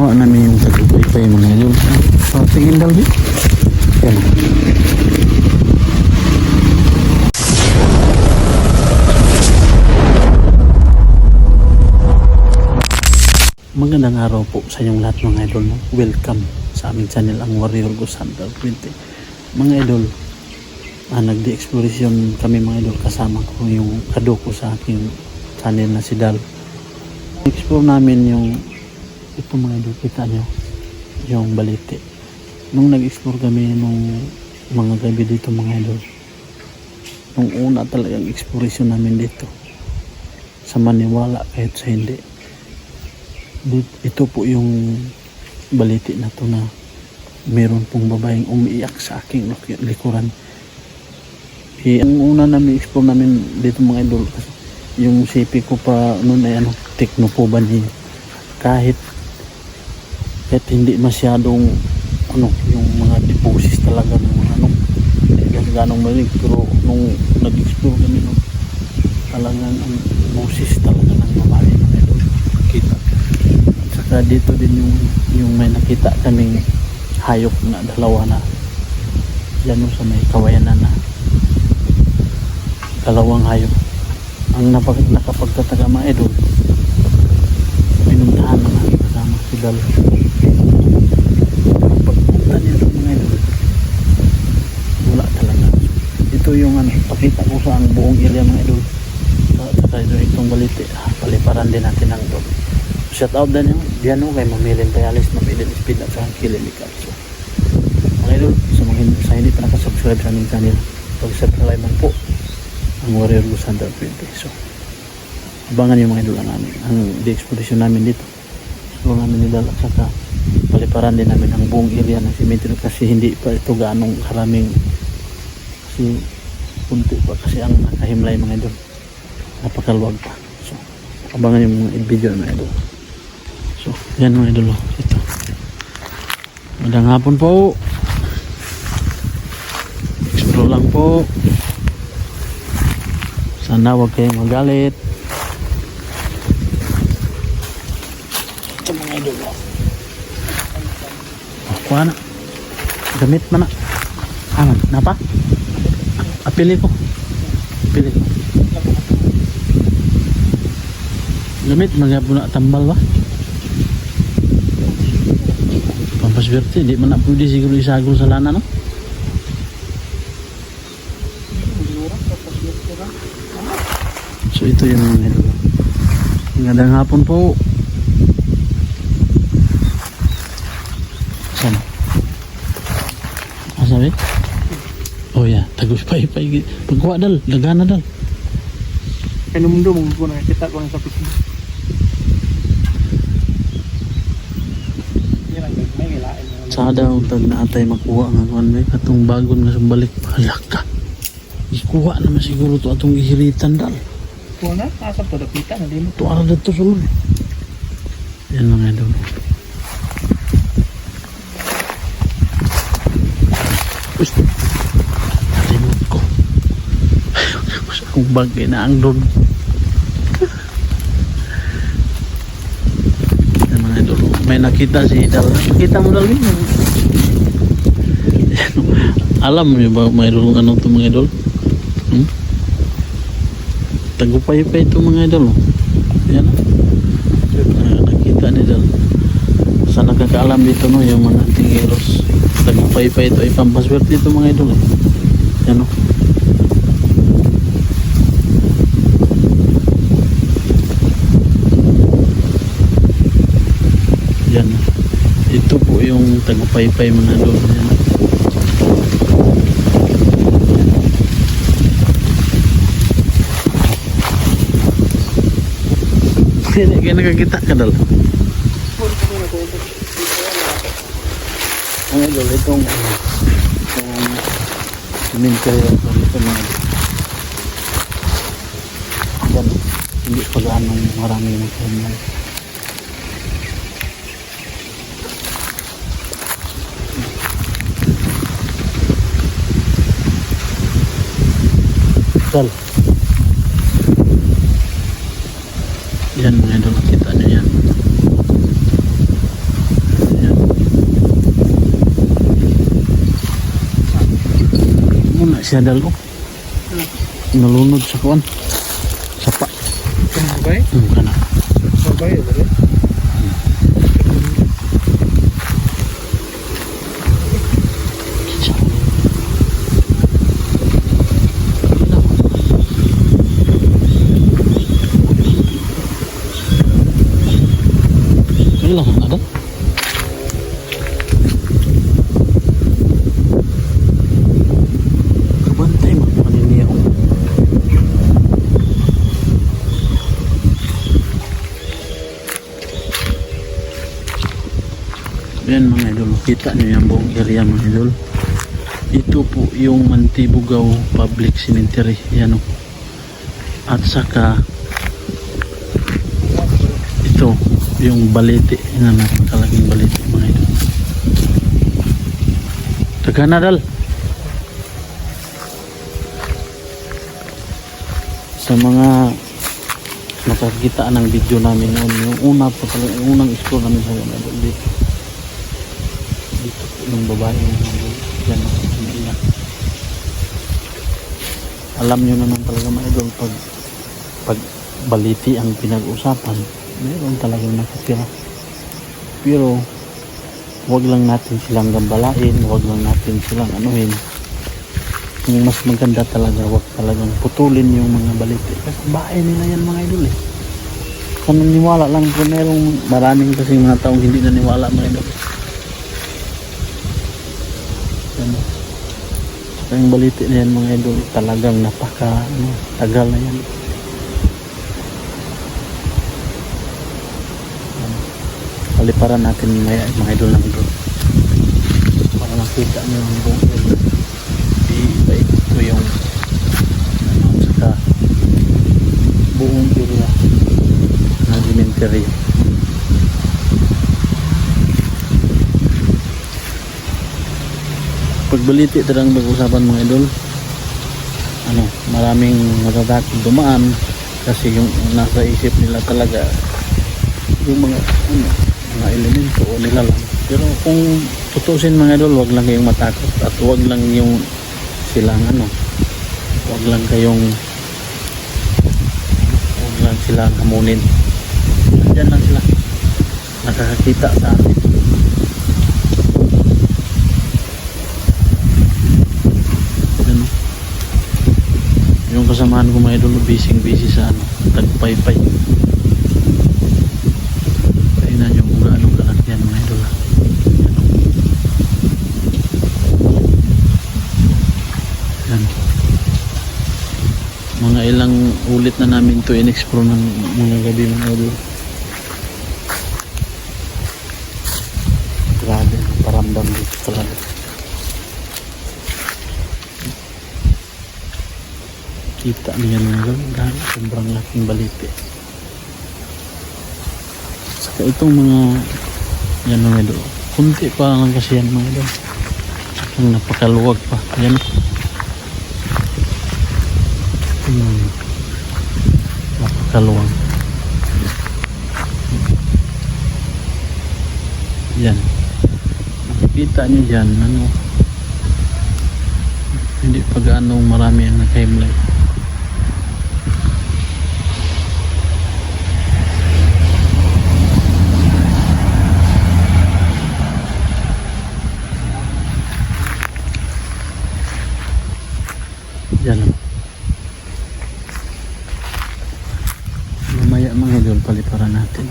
ginawa namin yung tagupay mga idol. So, tingin dalbi. Yan. Magandang araw po sa inyong lahat mga idol. Welcome sa aming channel, ang Warrior Ghost Hunter 20. Mga idol, nagdi-exploration kami mga idol, kasama ko yung kadoko sa aking channel na si Dal. Explore namin yung ito mga idol, kita nyo yung balite. Nung nag-explore kami nung mga gabi dito mga idol, nung una talagang exploration namin dito, sa maniwala kahit sa hindi, ito po yung balite na to na meron pong babaeng umiiyak sa aking likuran. Ang una namin explore namin dito mga idol, yung CP ko pa noon ay tekno po ba niya, kahit hindi masyadong yung mga deposis talaga ng hindi ganong malig, pero nung nag-explore kami talagang ang deposis talaga ng babae mga idol kita. At saka dito din yung may nakita kaming hayop na dalawa na yan sa may kawayanan na dalawang hayop. Ang nakapagtataka mga idol, pinuntahan na natin kasama si Dal. Pagpunta niya doon mga idol, wala talaga. Ito yung pakita ko sa ang buong area mga idol. Saka itong balite, paliparan din natin ang doon. Shout out din yung diyan kay Mamilin Payalis, Mamilin Speed at saka Kilimikap. So, mga idol, sa hindi pa nakasubscribe sa aming channel, pag-subscribe mo po ang Warrior Ghost Hunter 20. So, abangan yung mga idol namin ang di-expedition namin dito. So, namin nila at saka paliparan din namin ang buong area ng cemetery kasi hindi pa ito ganong karaming, kasi punti pa kasi ang nakahimlay mga idol, napakaluwag pa. So, abangan yung mga video mga idol. So, yan mga idol, ito. Magandang hapon po. Explore lang po. Sana huwag kayong magalit. Ito mga idol. Kuha na. Gamit man na. Aman, napa? Apili ko. Apili ko. Gamit, magabo na tambal ba? Pampaswerte, di man na pwede siguro isagol sa lana, no? So ito yung mga idol. Magandang hapon po. Saan? Sabi? Oh yeah, tagus pa. Pagkuha Dal, lagana Dal. Kaya mundo mong ko na kita ko sa pisngi. Sa daw tag naatay makuha nga kuan may katong bagon nga sumbalik palaka. Ikuha naman siguro to atong ihiritan Dal. Kuha na, asap to dapita na din mo. Ito arad ito sulod. Yan mga idol. Uy, nalimot ko. Gusto kong bagay na ang doon. Yan mga idol. May nakita si Dal. Nakita mo Dal yun. Alam niyo ba may idol ano ito mga idol? Tagupay-pay ito mga idol. Yan. Nakita ni Dal. Sa nakakaalam dito no, yung mga tingiros. Tagupay-pay ito. Ipampaswerte ito mga idol. Yan o. Yan. Ito po yung tagupay-pay mga idol. Yan. Hindi kayo nakakita ka Dal. Ang idol, itong cemetery ito mga yan, hindi pa gaano maraming nagkaroon. Dal. Yan mga idol, kita nyo yan. na siya dalo. Nalunod sa kuan. Sapa. Babay? Kana. Babay, dali. Ilang ada? Kabantay mo niya. Yan mga idol, kita niyo yung buong area mga idol. Ito po yung Mantibugaw Public Cemetery. Yan o. At saka ito yung balete na napakalaking balete mga idol. Taganadal sa mga nakakita ng video namin noon, yung una pa talaga, yung unang explore namin sa idol dito yung babae yan nakikita. Alam nyo naman talaga mga idol, pag baliti ang pinag-usapan, meron talagang nakatira. Pero wag lang natin silang gambalain, wag lang natin silang anuhin. Yung mas maganda talaga, wag talagang putulin yung mga baliti kasi bahay nila yan mga idol eh. Kananiwala lang, pero merong maraming kasi mga taong hindi naniwala mga idol. Ano, saka yung baliti na yan mga idol talagang tagal na yan. Paliparan natin mga idol ng idol para makita nyo yung buong idol. Iba ito yung saka buong area na cemetery. Pagbaliti talagang pag-usapan mga idol, maraming matatakot dumaan kasi yung nasa isip nila talaga yung mga elemento o nila lang. Pero kung tutusin mga idol, wag lang kayong matakot at wag lang yung silang wag lang silang hamunin. Diyan lang sila nakakakita sa atin. Yung kasamahan ko mga idol, busy sa tagpaypay. Kainan yung kung gaano kalat yan mga idol. Yan. Mga ilang ulit na namin to in-explore ng mga gabi mga idol. Grabe, paramdam dito talaga. Kita niya mga idol, sobrang laking balite. Saka itong mga yan mga idol, kunti pa lang kasi yan mga idol. Ang napakaluwag pa. Yan. Napakaluwag. Yan. Nakikita niyo dyan, hindi pa gaano marami ang naka-highlight. Yan. Mamaya mga idol, paliparan natin.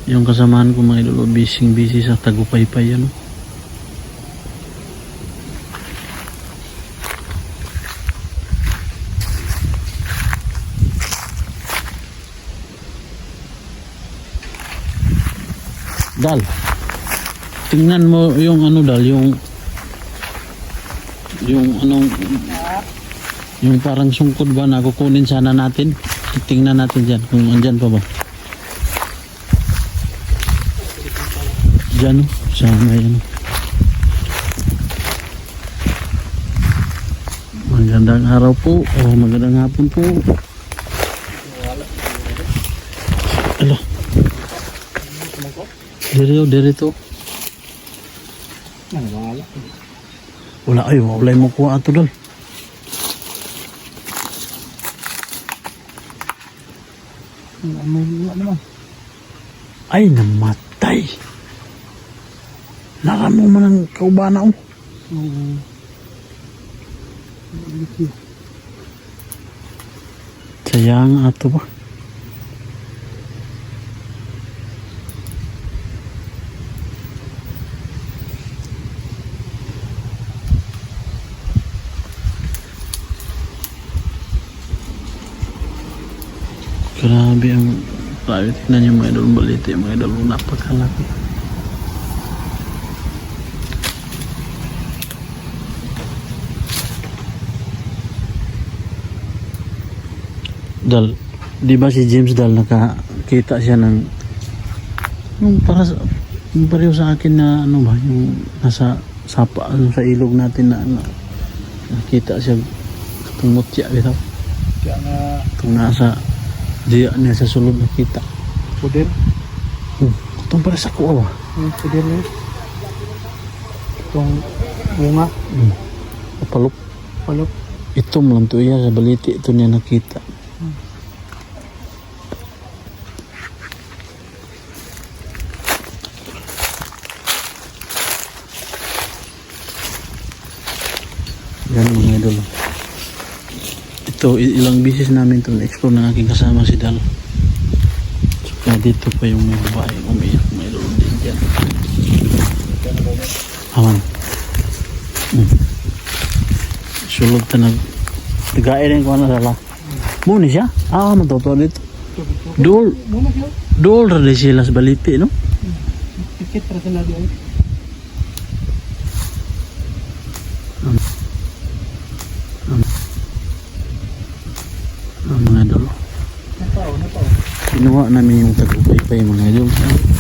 Yung kasamaan ko mga idol, busy sa Tagupaypay yan. Dal, tingnan mo yung Dal, yung parang sungkod ba na kukunin sana natin. Tingnan natin dyan kung andyan pa ba. Dyan sana yan. Magandang araw po o magandang hapon po. Alo, dirito. Wala ay, wala mo kuha ato dal. Wala naman. Ay, namatay. Naramo man ang kaubana oh. Oo. Sayang ato ba? Grabe ang tingnan niyo mga idol balite, mga idol napakalaki. Dal, di ba si James Dal nakakita siya ng yung yung pareho sa akin na ano ba yung nasa sapa ano, sa ilog natin na ano, nakita siya tumutya bitaw. Kaya nga, Kung nasa diya niya sa sulod nakita. puder. Itong para sa kuwa ba? Yung puder na yun. Itong bunga, Kapalok. palok. Ito lang to iya sa baliti. Ito niya nakita. Yan mga idol. Ito ilang bisis namin ito na-explore ng aking kasama si Dal. So kaya dito pa yung may babae umiyak. May idol din dyan. Aman. Sulod ta nag-gaya rin ko na dala. Muna siya? Matutuwa dito. Dool. Muna siya. Dool rada sila sa baliti, no? Tikit para sa labi ay. Mga idol. Napao. Kinuha namin yung tagupay-pay mga idol.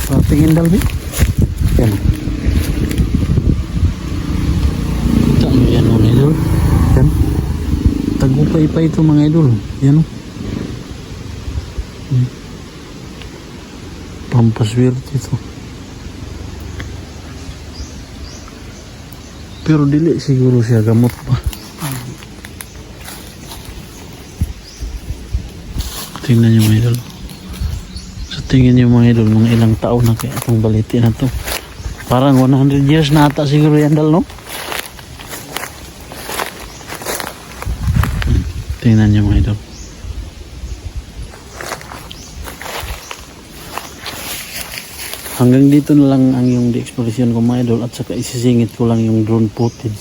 Patingin dalbi. Yan. Kita nyo yan mga idol. Yan. Tagupay-pay ito mga idol. Yan o. Pampaswerte ito. Pero dili siguro siya gamot pa. Tingnan niyo mga idol. So tingin niyo mga idol, mga ilang taon na kaya itong baliti na to. Parang 100 years na ata siguro yan dal, no? Tingnan niyo mga idol. Hanggang dito na lang ang yung exploration ko mga idol at saka isisingit ko lang yung drone footage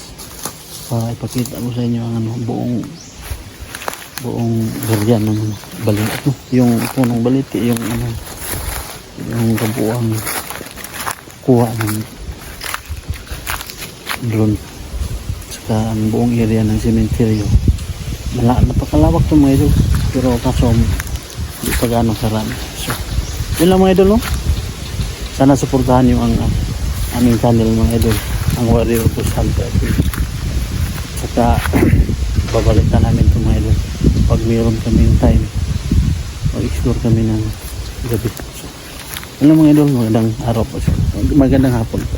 para ipakita ko sa inyo ang ano, buong veryan ng baliti, yung punong baliti, yung ano, yung kabuuang kuha ng drone saka ang buong area ng cementerio. Napakalawak to mga idol, pero kaso hindi pa gaano karami. So yun lang mga idol, no? Sana suportahan nyo ang aming channel mga idol, ang Warrior of Santa. Saka babalikan namin ito mga idol pag mayroon kaming time, mag-explore kami ng gabi. So, yun lang mga idol, magandang araw po. Magandang hapon po.